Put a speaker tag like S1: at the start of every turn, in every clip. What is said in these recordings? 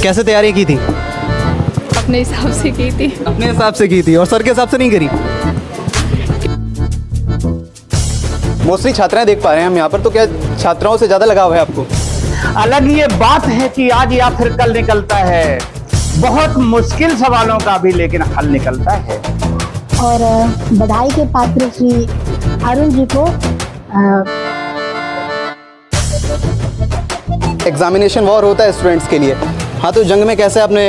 S1: कैसे तैयारी की थी?
S2: अपने हिसाब से की थी।
S1: अपने हिसाब से की थी और सर के हिसाब से नहीं करी? मोस्टली छात्राएं देख पा रहे हैं हम यहाँ पर, तो क्या छात्राओं से ज़्यादा लगाव है आपको?
S3: अलग ये बात है कि आज या फिर कल निकलता है, बहुत मुश्किल सवालों का भी लेकिन हल निकलता है।
S4: और बधाई के पात्र श्री अरुण जी को
S1: एग्जामिनेशन वॉर होता है स्टूडेंट्स के लिए। हाँ, तो जंग में कैसे आपने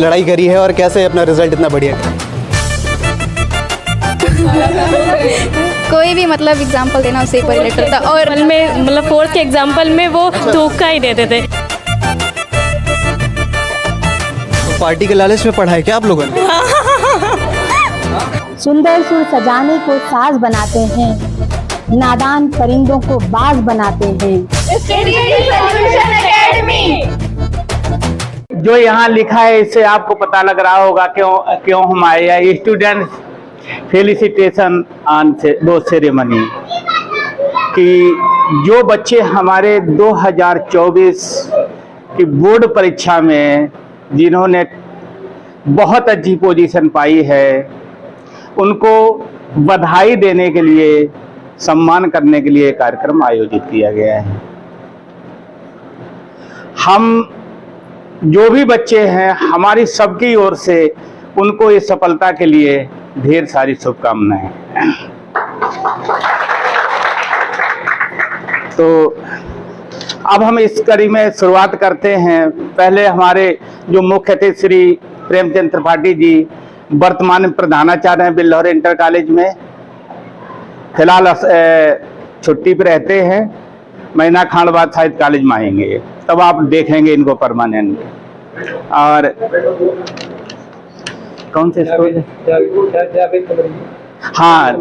S1: लड़ाई करी है और कैसे अपना रिजल्ट इतना बढ़िया है?
S2: कोई भी मतलब एग्जाम्पल देना उससे एक रिलेटेड था। और
S5: में मतलब फोर्थ के एग्जाम्पल में वो धोखा ही देते थे।
S1: पार्टी के लालच में पढ़ा है क्या आप लोगों ने?
S4: सुंदर सुर सजाने को साज बनाते हैं, नादान परिंदों को बाज बनाते हैं।
S3: जो यहाँ लिखा है इससे आपको पता लग रहा होगा क्यों हम आए हैं। स्टूडेंट्स फेलिसिटेशन ऑन वो सेरेमनी कि जो बच्चे हमारे 2024 की बोर्ड परीक्षा में जिन्होंने बहुत अच्छी पोजीशन पाई है, उनको बधाई देने के लिए, सम्मान करने के लिए कार्यक्रम आयोजित किया गया है। हम जो भी बच्चे हैं, हमारी सबकी ओर से उनको इस सफलता के लिए ढेर सारी शुभकामनाएं। तो अब हम इस कड़ी में शुरुआत करते हैं। पहले हमारे जो मुख्य थे श्री प्रेमचंद त्रिपाठी जी, वर्तमान प्रधानाचार्य हैं बिल्हौर इंटर कॉलेज में, फिलहाल छुट्टी पे रहते हैं। महीना खांड बाद शायद कॉलेज में आएंगे, तब आप देखेंगे इनको परमानेंट। और कौन से स्कूल? हाँ,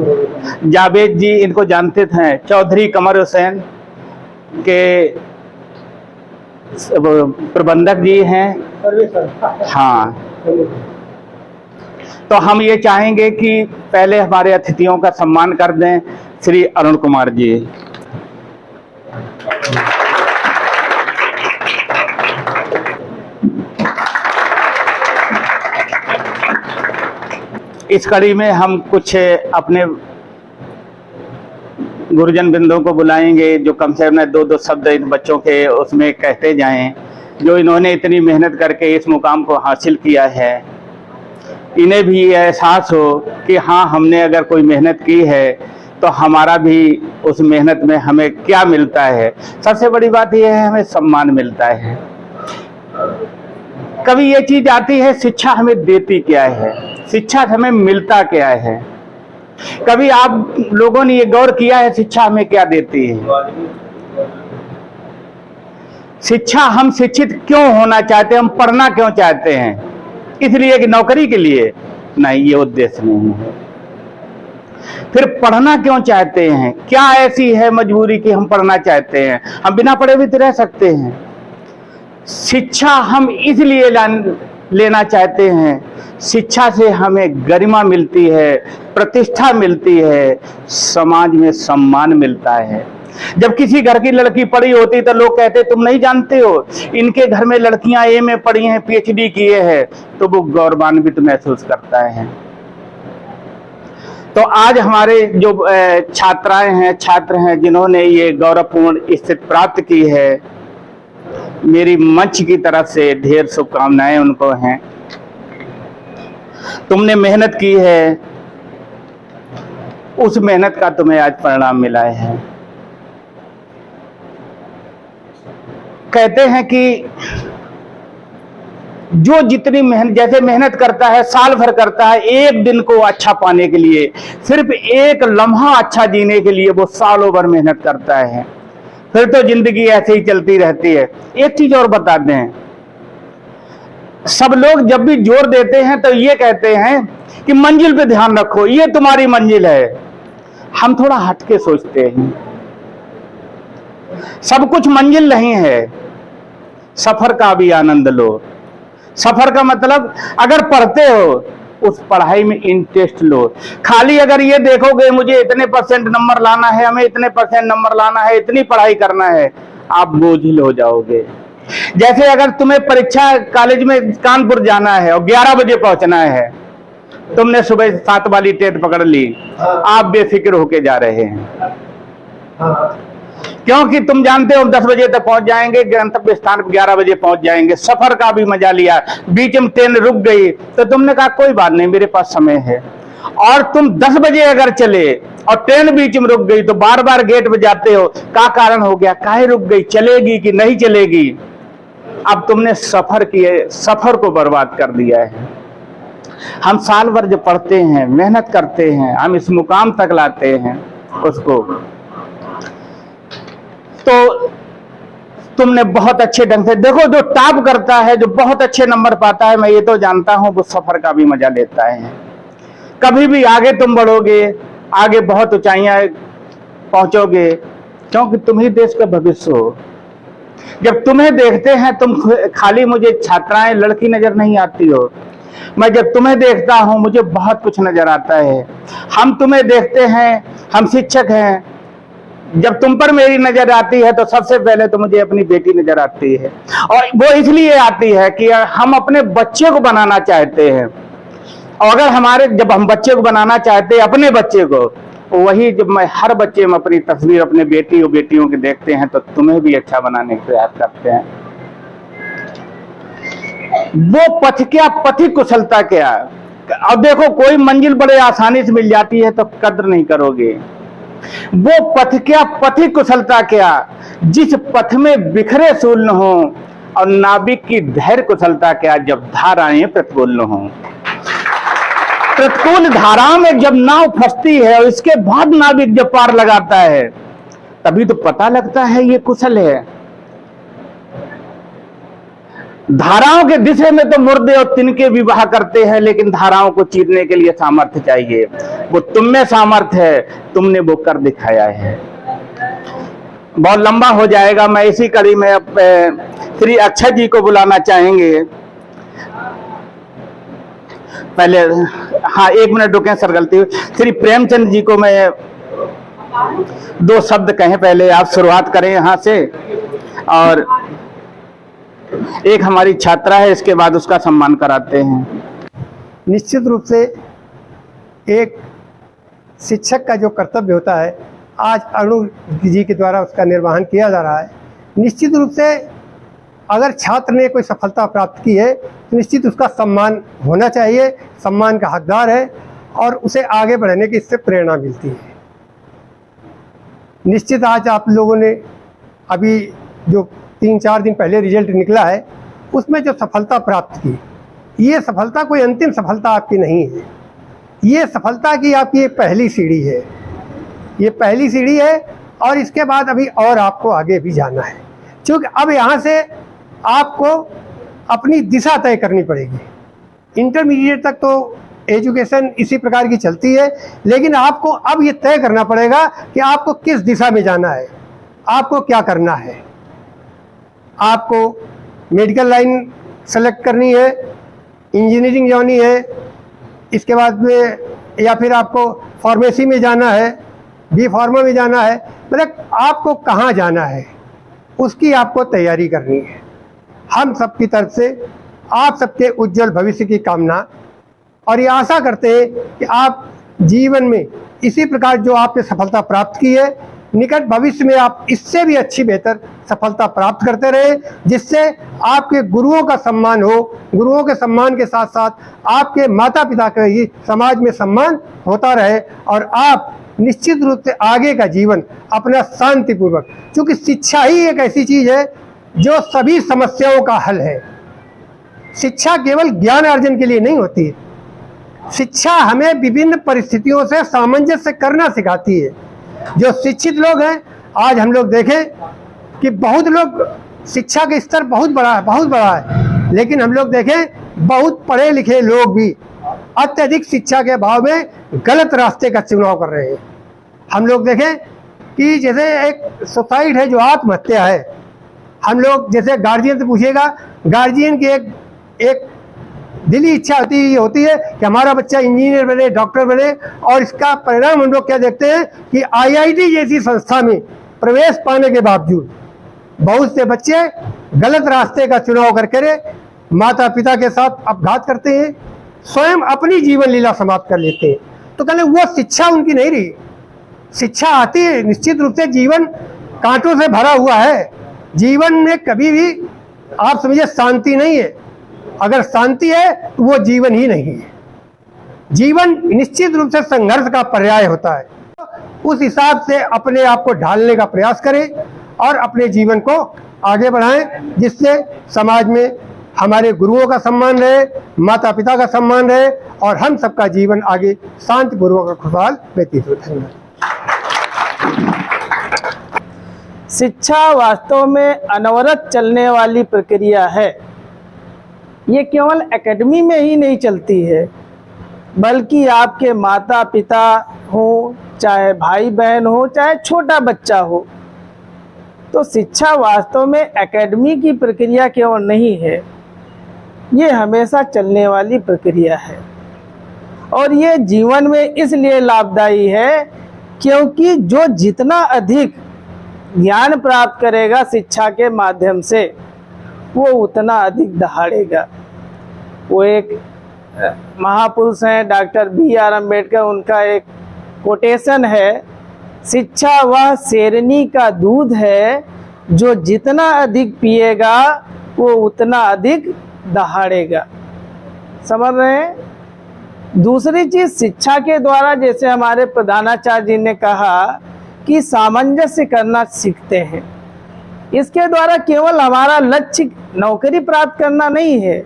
S3: जावेद जी, इनको जानते थे। चौधरी कमर हुसैन के प्रबंधक जी हैं। हाँ, तो हम ये चाहेंगे कि पहले हमारे अतिथियों का सम्मान कर दें। श्री अरुण कुमार जी। इस कड़ी में हम कुछ अपने गुरुजन बिंदुओं को बुलाएंगे, जो कम से कम 2-2 शब्द इन बच्चों के उसमें कहते जाएं, जो इन्होंने इतनी मेहनत करके इस मुकाम को हासिल किया है। इन्हें भी एहसास हो कि हाँ, हमने अगर कोई मेहनत की है तो हमारा भी उस मेहनत में हमें क्या मिलता है। सबसे बड़ी बात यह है, हमें सम्मान मिलता है। कभी ये चीज आती है, शिक्षा हमें देती क्या है, शिक्षा हमें मिलता क्या है। कभी आप लोगों ने ये गौर किया है शिक्षा हमें क्या देती है? शिक्षा, हम शिक्षित क्यों होना चाहते हैं, हम पढ़ना क्यों चाहते हैं? इसलिए कि नौकरी के लिए? नहीं, ये उद्देश्य नहीं है। फिर पढ़ना क्यों चाहते हैं? क्या ऐसी है मजबूरी कि हम पढ़ना चाहते हैं? हम बिना पढ़े भी तो रह सकते हैं। शिक्षा हम इसलिए लेना चाहते हैं, शिक्षा से हमें गरिमा मिलती है, प्रतिष्ठा मिलती है, समाज में सम्मान मिलता है। जब किसी घर की लड़की पढ़ी होती तो लोग कहते तुम नहीं जानते हो, इनके घर में लड़कियां एमए पढ़ी हैं, पीएचडी किए हैं, तो वो गौरवान्वित महसूस करता है। तो आज हमारे जो छात्राएं हैं, छात्र हैं, जिन्होंने ये गौरवपूर्ण स्थिति प्राप्त की है, मेरी मंच की तरफ से ढेर शुभकामनाएं उनको हैं। तुमने मेहनत की है, उस मेहनत का तुम्हें आज परिणाम मिला है। कहते हैं कि जो जितनी मेहनत, जैसे मेहनत करता है, साल भर करता है एक दिन को अच्छा पाने के लिए, सिर्फ एक लम्हा अच्छा जीने के लिए वो सालों भर मेहनत करता है, फिर तो जिंदगी ऐसे ही चलती रहती है। एक चीज और बता दें, सब लोग जब भी जोर देते हैं तो ये कहते हैं कि मंजिल पे ध्यान रखो, ये तुम्हारी मंजिल है। हम थोड़ा हटके सोचते हैं, सब कुछ मंजिल नहीं है, सफर का भी आनंद लो। सफर का मतलब, अगर पढ़ते हो उस पढ़ाई में इंटरेस्ट लो। खाली अगर ये देखोगे मुझे इतने % नंबर लाना है, हमें इतने % नंबर लाना है, इतनी पढ़ाई करना है, आप बोझिल हो जाओगे। जैसे अगर तुम्हें परीक्षा कॉलेज में कानपुर जाना है और 11 बजे पहुंचना है, तुमने सुबह 7 वाली ट्रेन पकड़ ली, आप बेफिक्र होके जा रहे हैं, क्योंकि तुम जानते हो 10 बजे तक पहुंच जाएंगे, गंतव्य स्थान पर 11 बजे पहुंच जाएंगे। सफर का भी मजा लिया, बीच में ट्रेन रुक गई तो तुमने कहा कोई बात नहीं, मेरे पास समय है। और तुम 10 बजे अगर चले और ट्रेन बीच में रुक गई तो बार बार गेट पे जाते हो, क्या कारण हो गया, काहे रुक गई, चलेगी कि नहीं चलेगी। अब तुमने सफर को बर्बाद कर दिया है। हम साल भर जो पढ़ते हैं, मेहनत करते हैं, हम इस मुकाम तक लाते हैं उसको, तो तुमने बहुत अच्छे ढंग से देखो, जो टॉप करता है, जो बहुत अच्छे नंबर पाता है, मैं ये तो जानता हूं वो सफर का भी मजा लेता है। कभी भी आगे तुम बढ़ोगे, आगे बहुत ऊंचाइयां पहुंचोगे, क्योंकि तुम ही देश का भविष्य हो। जब तुम्हें देखते हैं, तुम खाली मुझे छात्राएं लड़की नजर नहीं आती हो, मैं जब तुम्हें देखता हूं मुझे बहुत कुछ नजर आता है। हम तुम्हें देखते हैं, हम शिक्षक हैं, जब तुम पर मेरी नजर आती है तो सबसे पहले तो मुझे अपनी बेटी नजर आती है, और वो इसलिए आती है कि हम अपने बच्चे को बनाना चाहते हैं। और अगर जब हम बच्चे को बनाना चाहते हैं, अपने बच्चे को, वही जब मैं हर बच्चे में अपनी तस्वीर अपने बेटी और बेटियों के देखते हैं तो तुम्हें भी अच्छा बनाने का प्रयास करते हैं। वो पथ क्या, पथि कुशलता क्या। अब देखो, कोई मंजिल बड़े आसानी से मिल जाती है तो कद्र नहीं करोगे। वो पथ क्या, पथि कुशलता क्या, जिस पथ में बिखरे सूल न हो, और नाविक की धैर्य कुशलता क्या, जब धाराएं प्रतिकूल न हो। प्रतिकूल धाराओं में जब नाव फंसती है और इसके बाद नाविक जब पार लगाता है, तभी तो पता लगता है ये कुशल है। धाराओं के दिशा में तो मुर्दे और तिनके विवाह करते हैं, लेकिन धाराओं को चीरने के लिए सामर्थ्य चाहिए। वो तुम में सामर्थ्य है, तुमने वो कर दिखाया है। बहुत लंबा हो जाएगा, मैं इसी कड़ी में अब श्री अक्षय जी को बुलाना चाहेंगे। पहले हाँ, 1 मिनट रुके सर, गलती हुई। श्री प्रेमचंद जी को मैं 2 शब्द कहें, पहले आप शुरुआत करें यहाँ से, और एक हमारी छात्रा है, इसके बाद उसका सम्मान कराते हैं।
S6: निश्चित रूप से एक शिक्षक का जो कर्तव्य होता है, आज अरुण जी के द्वारा उसका निर्वहन किया जा रहा है। निश्चित रूप से अगर छात्र ने कोई सफलता प्राप्त की है तो निश्चित उसका सम्मान होना चाहिए, सम्मान का हकदार है, और उसे आगे बढ़ने की इससे प्रेरणा मिलती है। निश्चित आज आप लोगों ने अभी जो 3-4 दिन पहले रिजल्ट निकला है, उसमें जो सफलता प्राप्त की, ये सफलता कोई अंतिम सफलता आपकी नहीं है। ये सफलता की आपकी एक पहली सीढ़ी है, ये पहली सीढ़ी है, और इसके बाद अभी और आपको आगे भी जाना है, क्योंकि अब यहाँ से आपको अपनी दिशा तय करनी पड़ेगी। इंटरमीडिएट तक तो एजुकेशन इसी प्रकार की चलती है, लेकिन आपको अब ये तय करना पड़ेगा कि आपको किस दिशा में जाना है, आपको क्या करना है। आपको मेडिकल लाइन सेलेक्ट करनी है, इंजीनियरिंग जानी है, इसके बाद में या फिर आपको फार्मेसी में जाना है, बी फार्मा में जाना है, मतलब आपको कहाँ जाना है उसकी आपको तैयारी करनी है। हम सबकी तरफ से आप सबके उज्जवल भविष्य की कामना, और ये आशा करते हैं कि आप जीवन में इसी प्रकार जो आपने सफलता प्राप्त की है, निकट भविष्य में आप इससे भी अच्छी बेहतर सफलता प्राप्त करते रहे, जिससे आपके गुरुओं का सम्मान हो, गुरुओं के सम्मान के साथ साथ आपके माता पिता का ही समाज में सम्मान होता रहे, और आप निश्चित रूप से आगे का जीवन अपना शांतिपूर्वक, क्योंकि शिक्षा ही एक ऐसी चीज है जो सभी समस्याओं का हल है। शिक्षा केवल ज्ञान अर्जन के लिए नहीं होती है, शिक्षा हमें विभिन्न परिस्थितियों से सामंजस्य करना सिखाती है। जो शिक्षित लोग हैं, आज हम लोग देखें कि बहुत लोग, शिक्षा का स्तर बहुत बड़ा है, लेकिन हम लोग देखें बहुत पढ़े लिखे लोग भी अत्यधिक शिक्षा के अभाव में गलत रास्ते का चुनाव कर रहे हैं। हम लोग देखें कि जैसे एक सुसाइड है जो आत्महत्या है, हम लोग जैसे गार्जियन से पूछिएगा, गार्जियन की एक दिली इच्छा होती है कि हमारा बच्चा इंजीनियर बने, डॉक्टर बने, और इसका परिणाम हम लोग क्या देखते हैं कि आईआईटी जैसी संस्था में प्रवेश पाने के बावजूद बहुत से बच्चे गलत रास्ते का चुनाव करके माता पिता के साथ अपघात करते हैं, स्वयं अपनी जीवन लीला समाप्त कर लेते हैं। तो कहने वो शिक्षा उनकी नहीं रही। शिक्षा आती है, निश्चित रूप से जीवन कांटों से भरा हुआ है। जीवन में कभी भी आप समझिए शांति नहीं है। अगर शांति है तो वो जीवन ही नहीं है। जीवन निश्चित रूप से संघर्ष का पर्याय होता है। उस हिसाब से अपने आप को ढालने का प्रयास करें और अपने जीवन को आगे बढ़ाएं, जिससे समाज में हमारे गुरुओं का सम्मान रहे, माता पिता का सम्मान रहे और हम सबका जीवन आगे शांतिपूर्वक और खुशहाल व्यतीत हो। धन्यवाद।
S7: शिक्षा वास्तव में अनवरत चलने वाली प्रक्रिया है। ये केवल एकेडमी में ही नहीं चलती है, बल्कि आपके माता पिता हो, चाहे भाई बहन हो, चाहे छोटा बच्चा हो, तो शिक्षा वास्तव में एकेडमी की प्रक्रिया केवल नहीं है, ये हमेशा चलने वाली प्रक्रिया है। और ये जीवन में इसलिए लाभदायी है क्योंकि जो जितना अधिक ज्ञान प्राप्त करेगा शिक्षा के माध्यम से, वो उतना अधिक दहाड़ेगा। वो एक महापुरुष हैं डॉक्टर B.R. अम्बेडकर, उनका एक कोटेशन है, शिक्षा वह शेरनी का दूध है जो जितना अधिक पिएगा वो उतना अधिक दहाड़ेगा। समझ रहे हैं? दूसरी चीज, शिक्षा के द्वारा जैसे हमारे प्रधानाचार्य जी ने कहा कि सामंजस्य करना सीखते हैं। इसके द्वारा केवल हमारा लक्ष्य नौकरी प्राप्त करना नहीं है,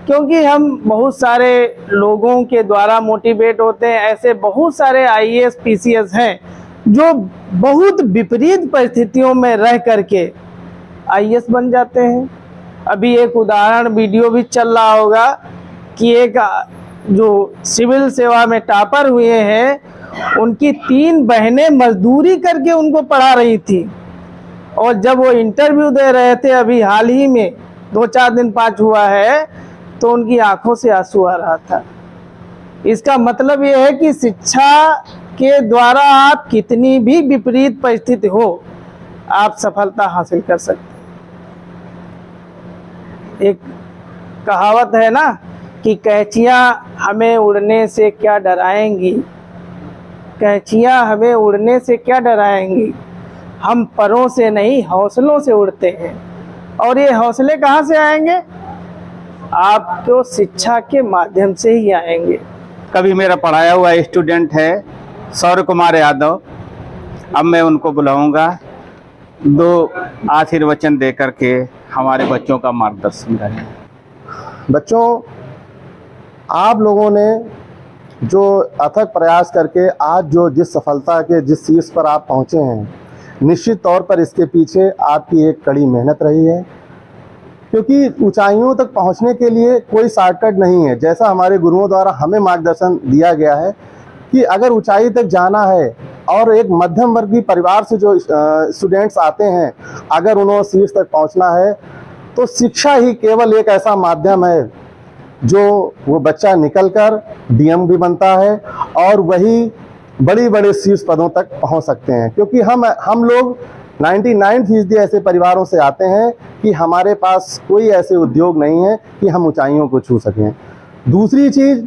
S7: क्योंकि हम बहुत सारे लोगों के द्वारा मोटिवेट होते हैं। ऐसे बहुत सारे IAS PCS हैं जो बहुत विपरीत परिस्थितियों में रह करके IAS बन जाते हैं। अभी एक उदाहरण वीडियो भी चल रहा होगा कि एक जो सिविल सेवा में टॉपर हुए हैं, उनकी 3 बहनें मजदूरी करके उनको पढ़ा रही थी, और जब वो इंटरव्यू दे रहे थे, अभी हाल ही में 2-4 दिन पाँच हुआ है, तो उनकी आंखों से आंसू आ रहा था। इसका मतलब ये है कि शिक्षा के द्वारा आप कितनी भी विपरीत परिस्थिति हो, आप सफलता हासिल कर सकते हैं। एक कहावत है ना कि कैंचियां हमें उड़ने से क्या डराएंगी, कैंचियां हमें उड़ने से क्या डराएंगी, हम परों से नहीं हौसलों से उड़ते हैं। और ये हौसले कहाँ से आएंगे? आपको शिक्षा के माध्यम से ही आएंगे।
S3: कभी मेरा पढ़ाया हुआ स्टूडेंट है सौर्य कुमार यादव, अब मैं उनको बुलाऊंगा 2 आशीर्वचन दे करके हमारे बच्चों का मार्गदर्शन करें।
S8: बच्चों, आप लोगों ने जो अथक प्रयास करके आज जो जिस सफलता के जिस शीर्ष पर आप पहुंचे हैं, निश्चित तौर पर इसके पीछे आपकी एक कड़ी मेहनत रही है, क्योंकि ऊंचाइयों तक पहुंचने के लिए कोई शॉर्टकट नहीं है। जैसा हमारे गुरुओं द्वारा हमें मार्गदर्शन दिया गया है कि अगर ऊंचाई तक जाना है और एक मध्यम वर्गीय परिवार से जो स्टूडेंट्स आते हैं, अगर उन्हें शीर्ष तक पहुंचना है, तो शिक्षा ही केवल एक ऐसा माध्यम है जो वो बच्चा निकलकर DM भी बनता है और वही बड़ी बड़े शीर्ष पदों तक पहुंच सकते हैं। क्योंकि हम लोग 99% ऐसे परिवारों से आते हैं कि हमारे पास कोई ऐसे उद्योग नहीं है कि हम ऊंचाइयों को छू सकें। दूसरी चीज़,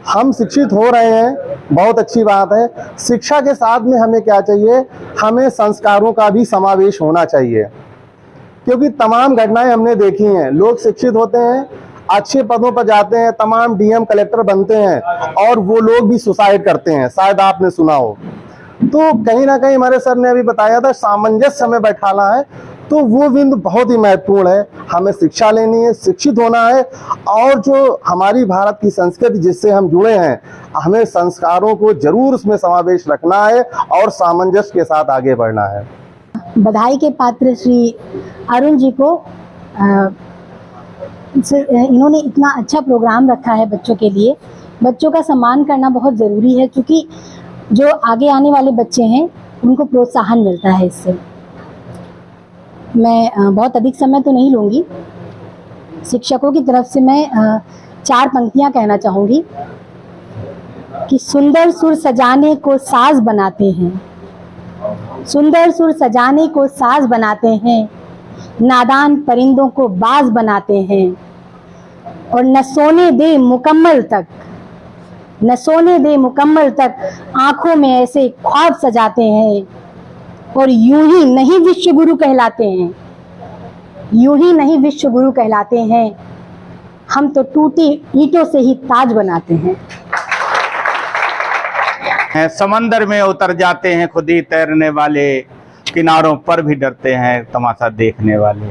S8: हम शिक्षित हो रहे हैं, बहुत अच्छी बात है। शिक्षा के साथ में हमें क्या चाहिए? हमें संस्कारों का भी समावेश होना चाहिए, क्योंकि तमाम घटनाएं हमने देखी हैं। लोग शिक्षित होते हैं, अच्छे पदों पर जाते हैं, तमाम DM कलेक्टर बनते हैं और वो लोग भी सुसाइड करते हैं, शायद आपने सुना हो। तो कहीं ना कहीं हमारे सर ने अभी बताया था, सामंजस्य में बैठाना है, तो वो बिंदु बहुत ही महत्वपूर्ण है। हमें शिक्षा लेनी है, शिक्षित होना है, और जो हमारी भारत की संस्कृति जिससे हम जुड़े हैं, हमें संस्कारों को जरूर उसमें समावेश रखना है और सामंजस्य के साथ आगे बढ़ना है।
S4: बधाई के पात्र श्री अरुण जी को इन्होंने इतना अच्छा प्रोग्राम रखा है बच्चों के लिए। बच्चों का सम्मान करना बहुत ज़रूरी है, क्योंकि जो आगे आने वाले बच्चे हैं उनको प्रोत्साहन मिलता है इससे। मैं बहुत अधिक समय तो नहीं लूँगी। शिक्षकों की तरफ से मैं 4 पंक्तियाँ कहना चाहूँगी कि सुंदर सुर सजाने को साज बनाते हैं, सुंदर सुर सजाने को साज बनाते हैं, नादान परिंदों को बाज बनाते हैं, और न सोने दे मुकम्मल तक, न सोने दे मुकम्मल तक आंखों में ऐसे ख्वाब सजाते हैं, और यूं ही नहीं विश्व गुरु कहलाते हैं, यूं ही नहीं विश्व गुरु कहलाते हैं, हम तो टूटी ईंटों से ही ताज बनाते हैं।
S3: समंदर में उतर जाते हैं खुद ही तैरने वाले, किनारों पर भी डरते हैं तमाशा देखने वाले।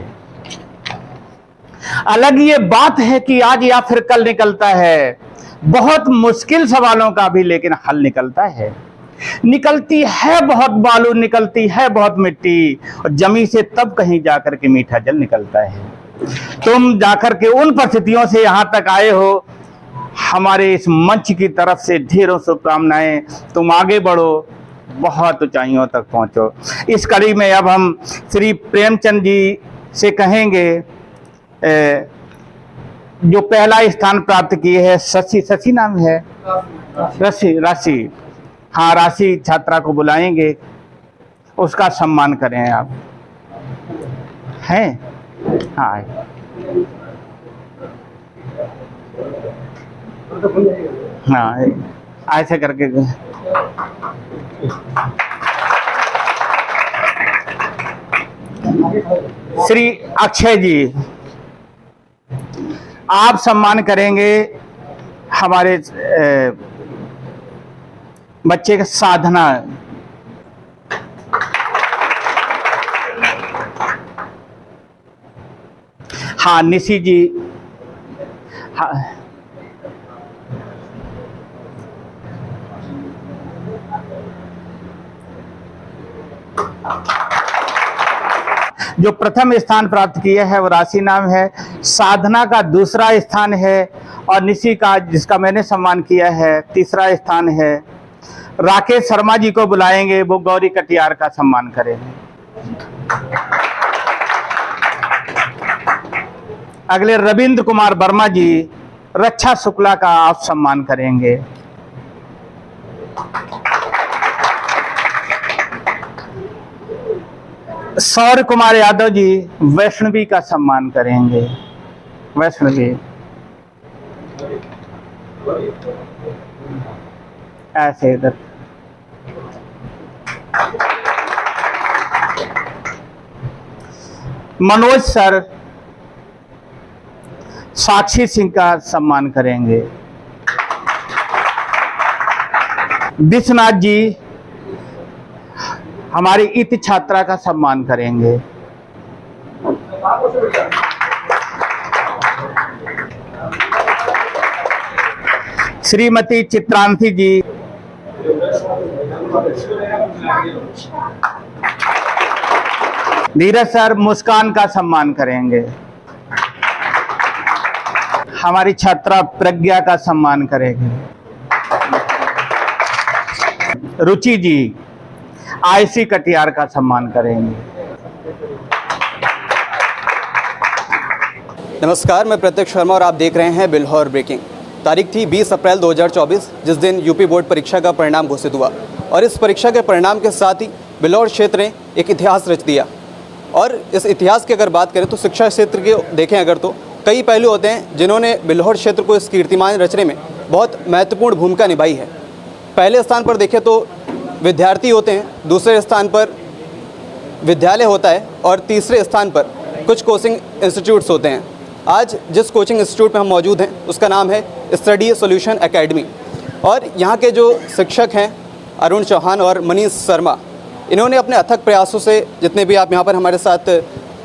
S3: अलग ये बात है कि आज या फिर कल निकलता है, बहुत मुश्किल सवालों का भी लेकिन हल निकलता है। निकलती है बहुत बालू, निकलती है बहुत मिट्टी, और जमी से तब कहीं जाकर के मीठा जल निकलता है। तुम जाकर के उन परिस्थितियों से यहां तक आए हो, हमारे इस मंच की तरफ से ढेरों शुभकामनाएं। तुम आगे बढ़ो, बहुत ऊंचाइयों तक पहुंचो। इस कड़ी में अब हम श्री प्रेमचंद जी से कहेंगे, जो पहला स्थान प्राप्त किए है, शशि नाम है, राशि, हाँ राशि छात्रा को बुलाएंगे, उसका सम्मान करें आप। हैं? हाँ, हाँ ऐसे करके श्री अक्षय जी आप सम्मान करेंगे हमारे बच्चे का साधना। हाँ निशी जी, हाँ जो प्रथम स्थान प्राप्त किया है वो राशि नाम है, साधना का दूसरा स्थान है, और निशी का जिसका मैंने सम्मान किया है तीसरा स्थान है। राकेश शर्मा जी को बुलाएंगे, वो गौरी कटियार का सम्मान करेंगे। अगले रविंद्र कुमार वर्मा जी, रक्षा शुक्ला का आप सम्मान करेंगे। सौर्य कुमार यादव जी वैष्णवी का सम्मान करेंगे। वैष्णवी ऐसे इधर। मनोज सर साक्षी सिंह का सम्मान करेंगे। विश्वनाथ जी हमारी इति छात्रा का सम्मान करेंगे। श्रीमती चित्रांशी जी धीरज सर मुस्कान का सम्मान करेंगे। हमारी छात्रा प्रज्ञा का सम्मान करेंगे। रुचि जी आईसी कटियार का सम्मान करेंगे।
S1: नमस्कार, मैं प्रत्यक्ष शर्मा और आप देख रहे हैं बिल्हौर ब्रेकिंग। तारीख थी 20 अप्रैल 2024, जिस दिन यूपी बोर्ड परीक्षा का परिणाम घोषित हुआ, और इस परीक्षा के परिणाम के साथ ही बिल्हौर क्षेत्र ने एक इतिहास रच दिया। और इस इतिहास की अगर बात करें तो शिक्षा क्षेत्र के देखें अगर तो कई पहलू होते हैं जिन्होंने बिल्हौर क्षेत्र को इस कीर्तिमान रचने में बहुत महत्वपूर्ण भूमिका निभाई है। पहले स्थान पर देखें तो विद्यार्थी होते हैं, दूसरे स्थान पर विद्यालय होता है, और तीसरे स्थान पर कुछ कोचिंग इंस्टीट्यूट्स होते हैं। आज जिस कोचिंग इंस्टीट्यूट में हम मौजूद हैं उसका नाम है स्टडी सॉल्यूशन एकेडमी, और यहाँ के जो शिक्षक हैं अरुण चौहान और मनीष शर्मा, इन्होंने अपने अथक प्रयासों से जितने भी आप यहाँ पर हमारे साथ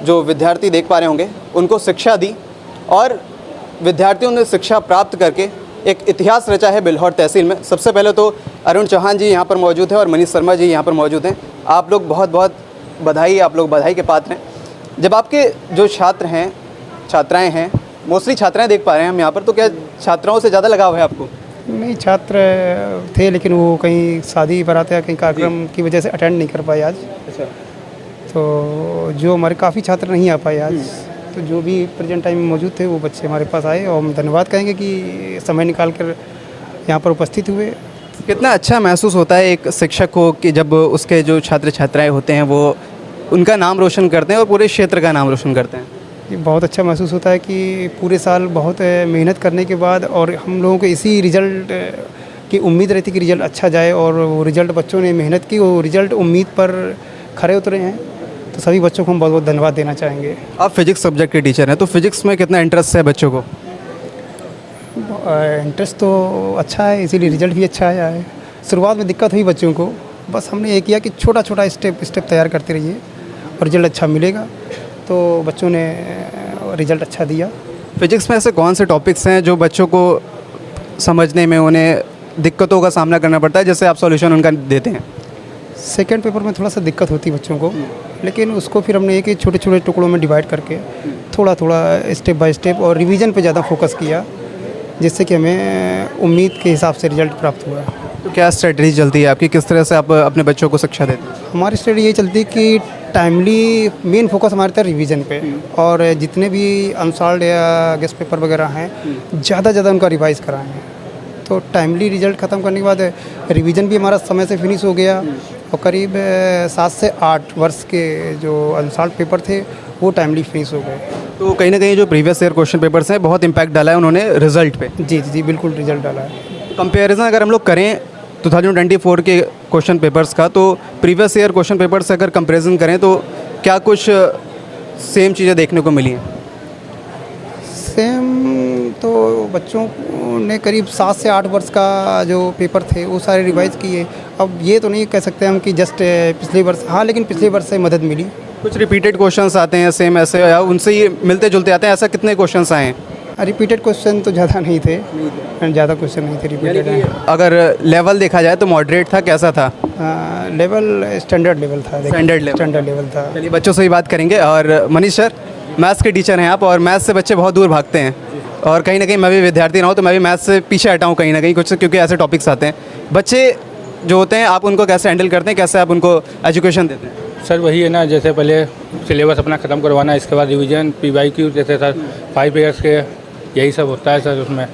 S1: जो विद्यार्थी देख पा रहे होंगे उनको शिक्षा दी, और विद्यार्थियों ने शिक्षा प्राप्त करके एक इतिहास रचा है बिल्हौर तहसील में। सबसे पहले तो अरुण चौहान जी यहाँ पर मौजूद हैं और मनीष शर्मा जी यहाँ पर मौजूद हैं। आप लोग बहुत बहुत बधाई, आप लोग बधाई के पात्र हैं। जब आपके जो छात्र हैं, छात्राएं हैं, मोस्टली छात्राएं देख पा रहे हैं हम यहाँ पर, तो क्या छात्राओं से ज़्यादा लगाव है आपको?
S9: नहीं, छात्र थे लेकिन वो कहीं शादी बारात या कहीं कार्यक्रम की वजह से अटेंड नहीं कर पाए आज।
S1: अच्छा।
S9: तो जो हमारे काफ़ी छात्र नहीं आ पाए आज, तो जो भी प्रेजेंट टाइम में मौजूद थे वो बच्चे हमारे पास आए, और हम धन्यवाद कहेंगे कि समय निकाल कर यहाँ पर उपस्थित हुए।
S1: कितना अच्छा महसूस होता है एक शिक्षक को कि जब उसके जो छात्र छात्राएं होते हैं वो उनका नाम रोशन करते हैं और पूरे क्षेत्र का नाम रोशन करते हैं।
S9: ये बहुत अच्छा महसूस होता है कि पूरे साल बहुत मेहनत करने के बाद और हम लोगों को इसी रिज़ल्ट की उम्मीद रहती कि रिज़ल्ट अच्छा जाए और वो रिज़ल्ट बच्चों ने मेहनत की, वो रिज़ल्ट उम्मीद पर खरे उतरे हैं। तो सभी बच्चों को हम बहुत बहुत धन्यवाद देना चाहेंगे।
S1: आप फिजिक्स सब्जेक्ट के टीचर हैं, तो फिजिक्स में कितना इंटरेस्ट है बच्चों को?
S9: इंटरेस्ट तो अच्छा है, इसीलिए रिज़ल्ट भी अच्छा आया है। शुरुआत में दिक्कत हुई बच्चों को, बस हमने ये किया कि छोटा छोटा स्टेप तैयार करते रहिए और रिज़ल्ट अच्छा मिलेगा। तो बच्चों ने रिज़ल्ट अच्छा दिया।
S1: फिजिक्स में ऐसे कौन से टॉपिक्स हैं जो बच्चों को समझने में उन्हें दिक्कतों का सामना करना पड़ता है, जैसे आप सॉल्यूशन उनका देते हैं?
S9: सेकेंड पेपर में थोड़ा सा दिक्कत होती है बच्चों को, लेकिन उसको फिर हमने एक छोटे छोटे टुकड़ों में डिवाइड करके थोड़ा थोड़ा स्टेप बाय स्टेप और रिवीजन पे ज़्यादा फोकस किया, जिससे कि हमें उम्मीद के हिसाब से रिजल्ट प्राप्त हुआ।
S1: तो क्या स्ट्रेटजी चलती है आपकी, किस तरह से आप अपने बच्चों को शिक्षा देते हैं?
S9: हमारी स्ट्रेटजी ये चलती है कि टाइमली मेन फोकस हमारे तरह रिवीजन पे, और जितने भी अनसॉल्व्ड या गेस्ट पेपर वगैरह हैं ज़्यादा उनका रिवाइज कराएं। तो टाइमली रिजल्ट ख़त्म करने के बाद रिवीजन भी हमारा समय से फिनिश हो गया और करीब 7 से 8 वर्ष के जो अनसॉल्व्ड पेपर थे वो टाइमली फिनिश हो गए।
S1: तो कहीं ना कहीं जो प्रीवियस ईयर क्वेश्चन पेपर्स हैं बहुत इम्पैक्ट डाला है उन्होंने रिजल्ट पे।
S9: जी बिल्कुल रिजल्ट डाला है।
S1: कंपैरिजन अगर हम लोग करें 2024 के क्वेश्चन पेपर्स का, तो प्रीवियस ईयर क्वेश्चन पेपर से अगर कंपैरिजन करें तो क्या कुछ सेम चीज़ें देखने को मिली हैं?
S9: सेम तो बच्चों ने करीब 7 से 8 वर्ष का जो पेपर थे वो सारे रिवाइज किए। अब ये तो नहीं कह सकते हम कि जस्ट पिछले वर्ष, हाँ लेकिन पिछले वर्ष से मदद मिली।
S1: कुछ रिपीटेड क्वेश्चंस आते हैं सेम ऐसे, या उनसे ये मिलते जुलते आते हैं, ऐसा कितने क्वेश्चंस आए हैं?
S9: रिपीटेड क्वेश्चन तो ज़्यादा नहीं थे, ज़्यादा क्वेश्चन नहीं थे रिपीटेड।
S1: अगर लेवल देखा जाए तो मॉडरेट था, कैसा था?
S9: लेवल स्टैंडर्ड लेवल था।
S1: स्टैंडर्ड
S9: लेवल था।
S1: चलिए बच्चों से ही बात करेंगे। और मनीष सर, मैथ्स के टीचर हैं आप, और मैथ्स से बच्चे बहुत दूर भागते हैं, और कहीं ना कहीं मैं भी विद्यार्थी रहा हूँ तो मैं भी मैथ्स से पीछे हटा हूँ कहीं ना कहीं कुछ, क्योंकि ऐसे टॉपिक्स आते हैं। बच्चे जो होते हैं आप उनको कैसे हैंडल करते हैं, कैसे आप उनको एजुकेशन देते हैं?
S10: सर वही है ना, जैसे पहले सिलेबस अपना ख़त्म करवाना, इसके बाद रिवीजन PYQ, जैसे सर 5 ईयर्स के यही सब होता है सर। उसमें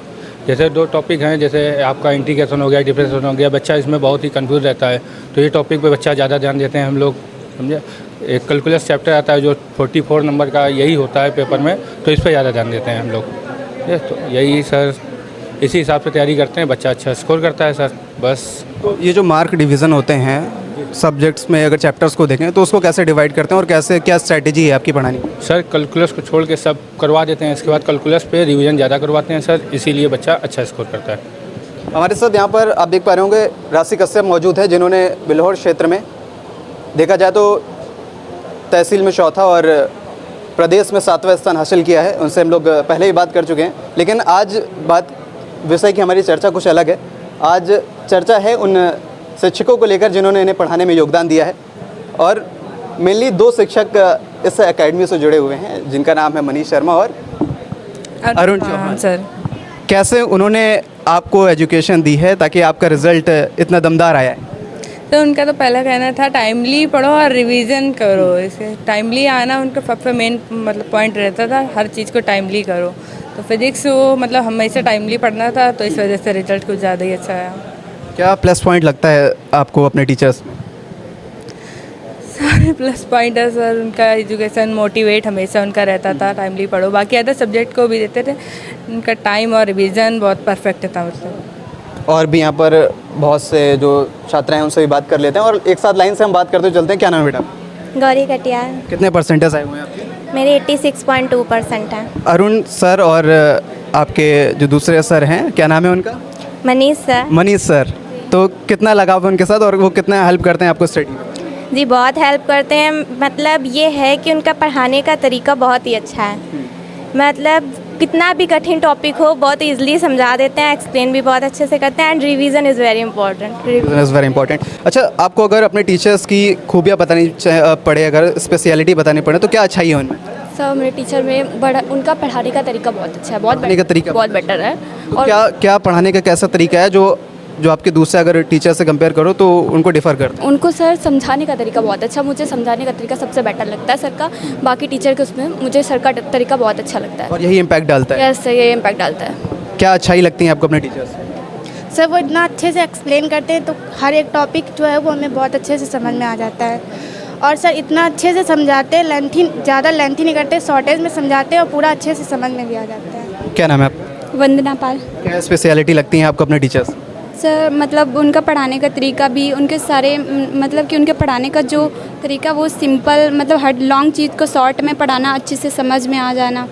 S10: जैसे 2 टॉपिक हैं, जैसे आपका इंटीग्रेशन हो गया, डिफरेंशिएशन हो गया, बच्चा इसमें बहुत ही कंफ्यूज रहता है, तो ये टॉपिक पे बच्चा ज़्यादा ध्यान देते हैं हम लोग, समझे। एक कैलकुलस चैप्टर आता है जो 44 नंबर का यही होता है पेपर में, तो इस पर ज़्यादा ध्यान देते हैं हम लोग। तो यही सर, इसी हिसाब से तैयारी करते हैं, बच्चा अच्छा स्कोर करता है सर, बस।
S1: तो ये जो मार्क डिवीज़न होते हैं सब्जेक्ट्स में, अगर चैप्टर्स को देखें तो उसको कैसे डिवाइड करते हैं और कैसे, क्या स्ट्रैटेजी है आपकी पढ़ाने की?
S10: सर कैलकुलस को छोड़ के सब करवा देते हैं, इसके बाद कैलकुलस पे रिवीजन ज़्यादा करवाते हैं सर, इसीलिए बच्चा अच्छा स्कोर करता है।
S1: हमारे साथ यहाँ पर आप देख पा रहे होंगे राशि कश्यप मौजूद है, जिन्होंने बिल्हौर क्षेत्र में देखा जाए तो तहसील में 4था और प्रदेश में 7वां स्थान हासिल किया है। उनसे हम लोग पहले ही बात कर चुके हैं, लेकिन आज बात विषय की हमारी चर्चा कुछ अलग है। आज चर्चा है उन शिक्षकों को लेकर जिन्होंने इन्हें पढ़ाने में योगदान दिया है, और मेनली 2 शिक्षक इस एकेडमी से जुड़े हुए हैं, जिनका नाम है मनीष शर्मा और अरुण चौहान।
S11: सर
S1: कैसे उन्होंने आपको एजुकेशन दी है ताकि आपका रिज़ल्ट इतना दमदार आया है?
S11: तो उनका तो पहला कहना था टाइमली पढ़ो और रिवीजन करो। इसे टाइमली आना उनका सबसे मेन मतलब पॉइंट रहता था, हर चीज़ को टाइमली करो। तो फिजिक्स वो मतलब हमेशा टाइमली पढ़ना था, तो इस वजह से रिजल्ट कुछ ज़्यादा ही अच्छा आया।
S1: क्या प्लस पॉइंट लगता है आपको अपने टीचर्स में?
S11: सारे प्लस पॉइंट है सर, उनका एजुकेशन मोटिवेट हमेशा उनका रहता था, टाइमली पढ़ो। बाकी अदर सब्जेक्ट को भी देते थे, उनका टाइम और रिवीजन बहुत परफेक्ट था मतलब।
S1: और भी यहाँ पर बहुत से जो छात्र हैं उनसे भी बात कर लेते हैं, और एक साथ लाइन से हम बात करते चलते हैं। क्या नाम है बेटा?
S12: गौरी कटियार।
S1: कितने परसेंटेज आए हुए हैं आपके?
S12: मेरे 86.2% है।
S1: अरुण सर और आपके जो दूसरे सर हैं, क्या नाम है उनका?
S12: मनीष सर।
S1: मनीष सर, तो कितना लगाव है उनके साथ और वो कितना हेल्प करते हैं आपको स्टडी में?
S12: जी बहुत हेल्प करते हैं, मतलब ये है कि उनका पढ़ाने का तरीका बहुत ही अच्छा है। मतलब कितना भी कठिन टॉपिक हो बहुत इजीली समझा देते हैं, एक्सप्लेन भी बहुत अच्छे से करते हैं, and revision is very important.
S1: Revision is very important. अच्छा, आपको अगर अपने टीचर्स की खूबियाँ बतानी पड़े, अगर स्पेशलिटी बतानी पड़े, तो क्या अच्छाई है उनमें?
S13: सर मेरे टीचर में बड़ा उनका पढ़ाने का तरीका बहुत अच्छा है,
S1: पढ़ाने का तरीका
S13: बहुत बेटर है।
S1: और क्या पढ़ाने का कैसा तरीका है जो आपके दूसरे अगर टीचर से कंपेयर करो तो उनको डिफ़र करता है?
S13: उनको सर समझाने का तरीका बहुत अच्छा, मुझे समझाने का तरीका सबसे बेटर लगता है सर का। बाकी टीचर के उसमें मुझे सर का तरीका बहुत अच्छा लगता है।
S1: और यही इम्पैक्ट डालता है?
S13: यस सर, ये इम्पैक्ट डालता है।
S1: क्या अच्छाई लगती है आपको अपने टीचर से?
S2: सर वो इतना अच्छे से एक्सप्लेन करते हैं, तो हर एक टॉपिक जो है वो हमें बहुत अच्छे से समझ में आ जाता है। और सर इतना अच्छे से समझाते हैं, ज़्यादा लेंथी नहीं करते, शॉर्टेज में समझाते हैं और पूरा अच्छे से समझ में भी आ जाता है।
S1: क्या नाम है आपका?
S13: वंदना पाल।
S1: क्या स्पेशलिटी लगती है आपको अपने टीचर्स?
S13: सर मतलब उनका पढ़ाने का तरीका भी, उनके सारे मतलब कि उनके पढ़ाने का जो तरीका वो सिंपल, मतलब हर लॉन्ग चीज़ को शॉर्ट में पढ़ाना, अच्छे से समझ में आ जाना।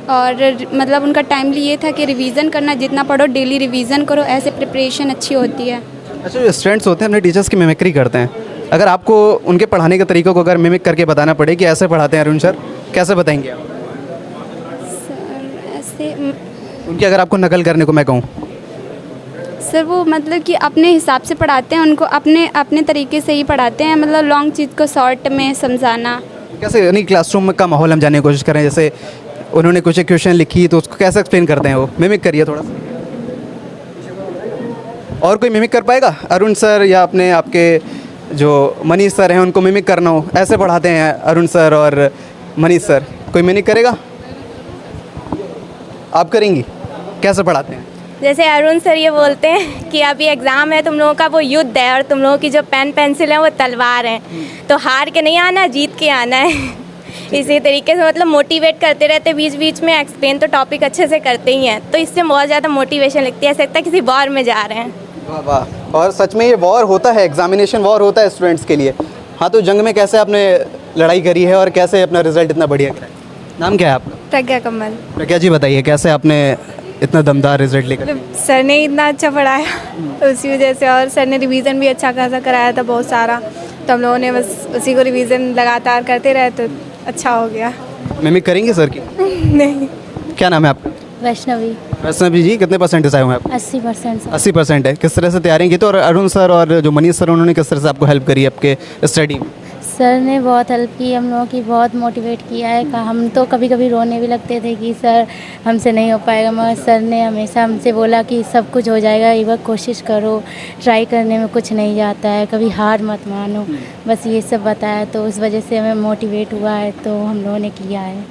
S13: और मतलब उनका टाइमली ये था कि रिवीजन करना, जितना पढ़ो डेली रिवीजन करो, ऐसे प्रिपरेशन अच्छी होती है।
S1: अच्छा, जो स्टूडेंट्स होते हैं अपने टीचर्स की मिमिक्री करते हैं, अगर आपको उनके पढ़ाने के तरीक़ों को अगर मिमिक करके बताना पड़े कि ऐसे पढ़ाते हैं अरुण सर, कैसे बताएंगे आप?
S13: सर ऐसे
S1: उनकी अगर आपको नकल करने को मैं कहूँ?
S13: सर वो मतलब कि अपने हिसाब से पढ़ाते हैं, उनको अपने तरीके से ही पढ़ाते हैं, मतलब लॉन्ग चीज़ को शॉर्ट में समझाना।
S1: कैसे, यानी क्लासरूम का माहौल हम जानने की कोशिश करें, जैसे उन्होंने कुछ एक क्वेश्चन लिखी तो उसको कैसे एक्सप्लेन करते हैं वो? मिमिक करिए थोड़ा सा। और कोई मिमिक कर पाएगा? अरुण सर या अपने आपके जो मनीष सर हैं उनको मिमिक करना हो, ऐसे पढ़ाते हैं अरुण सर और मनीष सर, कोई मिमिक करेगा? आप करेंगी? कैसे पढ़ाते हैं?
S12: जैसे अरुण सर ये बोलते हैं कि अभी एग्ज़ाम है, तुम लोगों का वो युद्ध है और तुम लोगों की जो पेन पेंसिल है वो तलवार है, तो हार के नहीं आना, जीत के आना है। इसी तरीके से मतलब मोटिवेट करते रहते, बीच बीच में एक्सप्लेन तो टॉपिक अच्छे से करते ही हैं, तो इससे बहुत ज़्यादा मोटिवेशन लगती है, ऐसा लगता है किसी वॉर में जा रहे हैं।
S1: वाह वाह, और सच में ये वॉर होता है, एग्जामिनेशन वॉर होता है स्टूडेंट्स के लिए। हाँ, तो जंग में कैसे आपने लड़ाई करी है और कैसे अपना रिजल्ट इतना बढ़िया करा है? नाम क्या है आपका?
S2: प्रज्ञा कमल।
S1: प्रज्ञा जी, बताइए कैसे आपने इतना दमदार रिजल्ट लेकर?
S2: सर ने इतना अच्छा पढ़ाया उसी वजह से, और सर ने रिवीजन भी अच्छा खासा कराया था बहुत सारा, तो हम लोगों ने बस उसी को रिवीजन लगातार करते रहे तो अच्छा हो गया।
S1: मिमिक करेंगे सर की?
S2: नहीं।
S1: क्या नाम है आपका?
S4: वैष्णवी।
S1: वैष्णवी जी, कितने परसेंटेज आए हुए हैं आप?
S4: 80%।
S1: 80% है। किस तरह से तैयारी की? तो और अरुण सर और जो मनीष सर उन्होंने किस तरह से आपको हेल्प करी आपके स्टडी में?
S4: सर ने बहुत हेल्प की, हम लोगों की बहुत मोटिवेट किया है। हम तो कभी कभी रोने भी लगते थे कि सर हमसे नहीं हो पाएगा, मगर सर ने हमेशा हमसे बोला कि सब कुछ हो जाएगा, एक बार कोशिश करो, ट्राई करने में कुछ नहीं जाता है, कभी हार मत मानो, बस ये सब बताया, तो उस वजह से हमें मोटिवेट हुआ है, तो हम लोगों ने किया है।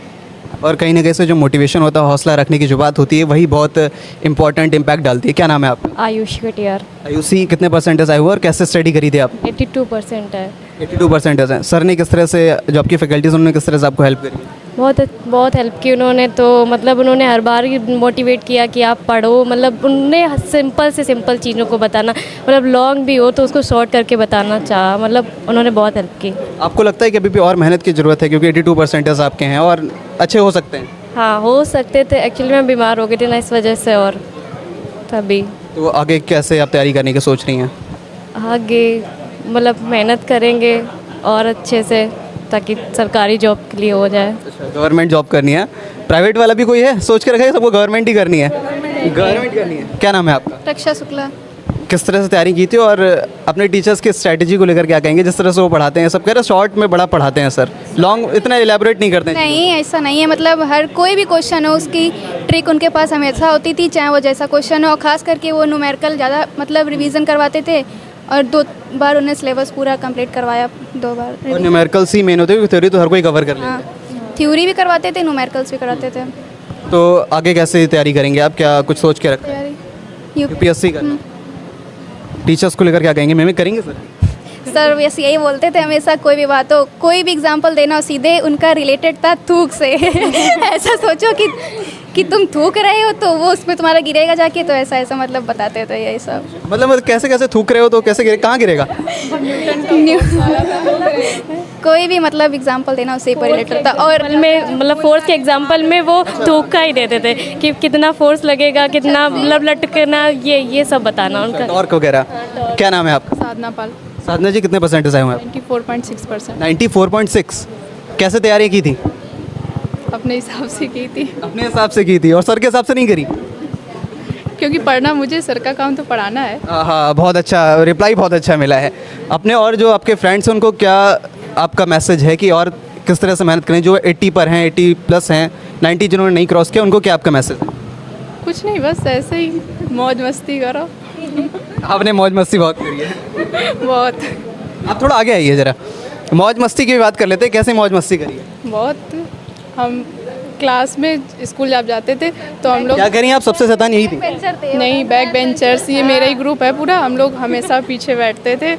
S1: और कहीं ना कहीं से जो मोटिवेशन होता है, हौसला रखने की जो बात होती है, वही बहुत इंपॉर्टेंट इम्पैक्ट डालती है। क्या नाम है आपका?
S5: आयुषी कटियार।
S1: आयुषी, कितने परसेंटेज आए हुए और कैसे स्टडी करी थी आप?
S5: 82% है।
S1: 82% है। सर ने किस तरह से, जो आपकी फैकल्टीज उन्होंने किस तरह से आपको हेल्प करी?
S5: बहुत हेल्प की उन्होंने, तो मतलब उन्होंने हर बार मोटिवेट किया कि आप पढ़ो, मतलब उन्होंने सिंपल से सिंपल चीज़ों को बताना, मतलब लॉन्ग भी हो तो उसको शॉर्ट करके बताना चाहा, मतलब उन्होंने बहुत हेल्प की।
S1: आपको लगता है कि अभी भी और मेहनत की ज़रूरत है, क्योंकि 82% आपके हैं और अच्छे हो सकते हैं?
S5: हाँ, हो सकते थे, एक्चुअली मैं बीमार हो गई थी ना, इस वजह से, और तभी।
S1: तो आगे कैसे आप तैयारी करने की सोच रही हैं?
S5: आगे मतलब मेहनत करेंगे और अच्छे से, ताकि सरकारी जॉब के लिए हो जाए।
S1: गवर्नमेंट जॉब करनी है? प्राइवेट वाला भी कोई है? सोच के रखा है सबको गवर्नमेंट ही करनी है? गवर्नमेंट करनी है। क्या नाम है आपका?
S2: रक्षा शुक्ला।
S1: किस तरह से तैयारी की थी और अपने टीचर्स की स्ट्रैटेजी को लेकर क्या कहेंगे? जिस तरह से वो पढ़ाते हैं, सब कह रहे हैं शॉर्ट में बड़ा पढ़ाते हैं सर, लॉन्ग इतना एलेबोरेट नहीं करते हैं।
S2: नहीं, ऐसा नहीं है, मतलब हर कोई भी क्वेश्चन हो उसकी ट्रिक उनके पास हमेशा होती थी, चाहे वो जैसा क्वेश्चन हो। खास करके वो न्यूमेरिकल ज़्यादा मतलब रिवीजन करवाते थे, और 2 बार उन्हें सिलेबस पूरा कंप्लीट करवाया, 2 बार।
S1: और न्यूमेरिकल्स ही मेन होते हैं, थ्योरी तो हर कोई कवर कर लेता है।
S2: हाँ, थ्योरी भी करवाते थे, न्यूमेरिकल्स भी कराते थे।
S1: तो आगे कैसे तैयारी करेंगे आप? क्या कुछ सोच के रखा है?
S2: तैयारी
S1: यूपीएससी का। टीचर्स को लेकर क्या कहेंगे? मिमिक करेंगे सर?
S2: सर वैसे यही बोलते थे हमेशा, कोई भी बात हो, कोई भी एग्जांपल देना हो, सीधे उनका रिलेटेड था थूक से। ऐसा सोचो कि तुम थूक रहे हो तो वो उसमें तुम्हारा गिरेगा जाके, तो ऐसा मतलब बताते थे यही सब।
S1: मतलब कैसे थूक रहे हो तो कैसे गिरे, कहाँ गिरेगा?
S2: कोई भी मतलब एग्जांपल देना उससे पर रिलेटेड था। और
S5: में मतलब फोर्स के एग्जांपल में वो थूक का ही देते थे कि कितना फोर्स लगेगा, कितना मतलब लटकना, ये सब बताना उनका।
S1: टॉर्क वगैरह। क्या नाम है आपका?
S2: साधना पाल।
S1: साधना जी, कितने परसेंटेज आए हुए हैं?
S2: 94.6%।
S1: 94.6। कैसे तैयारी की थी?
S2: अपने हिसाब से की थी।
S1: अपने हिसाब से की थी और सर के हिसाब से नहीं करी?
S2: क्योंकि पढ़ना, मुझे सर का काम तो पढ़ाना है।
S1: हाँ, बहुत अच्छा रिप्लाई, बहुत अच्छा मिला है अपने। और जो आपके फ्रेंड्स हैं उनको क्या आपका मैसेज है कि और किस तरह से मेहनत करें? जो 80 पर हैं, 80+ हैं, 90 जिन्होंने नहीं क्रॉस किया, उनको क्या आपका मैसेज है?
S2: कुछ नहीं, बस ऐसे ही मौज मस्ती करो।
S1: आपने मौज मस्ती बहुत करी है।
S2: बहुत।
S1: आप थोड़ा आगे आइए ज़रा, मौज मस्ती की भी बात कर लेते हैं। कैसे मौज मस्ती करी है?
S2: बहुत। हम क्लास में स्कूल जब जाते थे तो हम लोग,
S1: क्या करें आप, सबसे शैतान यही थी?
S2: नहीं, बैक बेंचर्स, ये मेरा ही ग्रुप है पूरा, हम लोग हमेशा पीछे बैठते थे,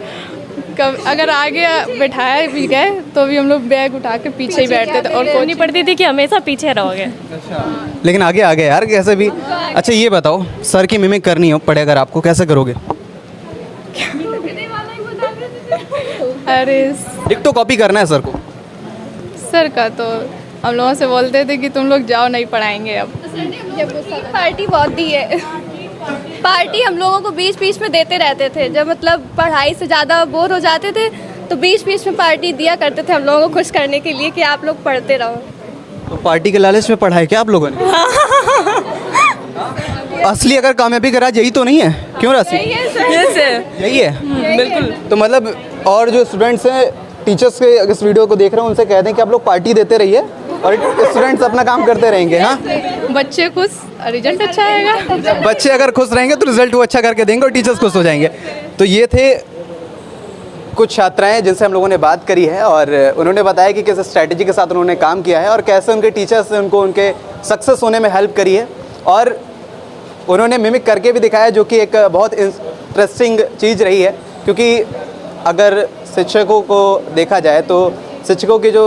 S11: अगर आगे बैठाया भी गए तो भी हम लोग बैग उठा के पीछे ही बैठते थे और
S5: नहीं पड़ती थी कि हमेशा पीछे रहोगे।
S1: लेकिन आगे आ गए यार कैसे भी। अच्छा ये बताओ, सर की मिमिक करनी हो पड़े अगर आपको, कैसे करोगे?
S11: अरे
S1: डिक्टो कॉपी करना है सर को।
S11: सर का तो हम लोगों से बोलते थे कि तुम लोग जाओ, नहीं पढ़ाएंगे अब।
S2: पार्टी बहुत दी है, पार्टी हम लोगों को बीच बीच में देते रहते थे। जब मतलब पढ़ाई से ज़्यादा बोर हो जाते थे तो बीच बीच में पार्टी दिया करते थे हम लोगों को खुश करने के लिए कि आप लोग पढ़ते रहो।
S1: तो पार्टी के लालच में पढ़ाई क्या आप लोगों ने? असली अगर कामयाबी का राज यही तो नहीं है, क्यों राशि? यही है
S11: बिल्कुल।
S1: तो मतलब और जो स्टूडेंट्स हैं, टीचर्स के इस वीडियो को देख रहे हैं, उनसे कह दें कि आप लोग पार्टी देते रहिए और स्टूडेंट्स अपना काम करते रहेंगे। हाँ,
S11: बच्चे खुश, रिजल्ट अच्छा आएगा।
S1: बच्चे अगर खुश रहेंगे तो रिजल्ट वो अच्छा करके देंगे और टीचर्स खुश हो जाएंगे। तो ये थे कुछ छात्राएं जिनसे हम लोगों ने बात करी है और उन्होंने बताया कि किस स्ट्रैटेजी के साथ उन्होंने काम किया है और कैसे उनके टीचर्स ने उनको उनके सक्सेस होने में हेल्प करी है। और उन्होंने मिमिक करके भी दिखाया, जो कि एक बहुत इंटरेस्टिंग चीज़ रही है, क्योंकि अगर शिक्षकों को देखा जाए तो शिक्षकों के जो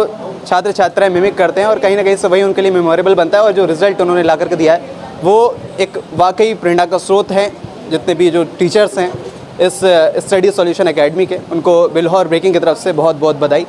S1: छात्र छात्राएं मिमिक करते हैं और कहीं ना कहीं से वही उनके लिए मेमोरेबल बनता है। और जो रिज़ल्ट उन्होंने ला करके दिया है वो एक वाकई प्रेरणा का स्रोत है। जितने भी जो टीचर्स हैं इस स्टडी सॉल्यूशन एकेडमी के, उनको बिल्हौर ब्रेकिंग की तरफ से बहुत बहुत बधाई।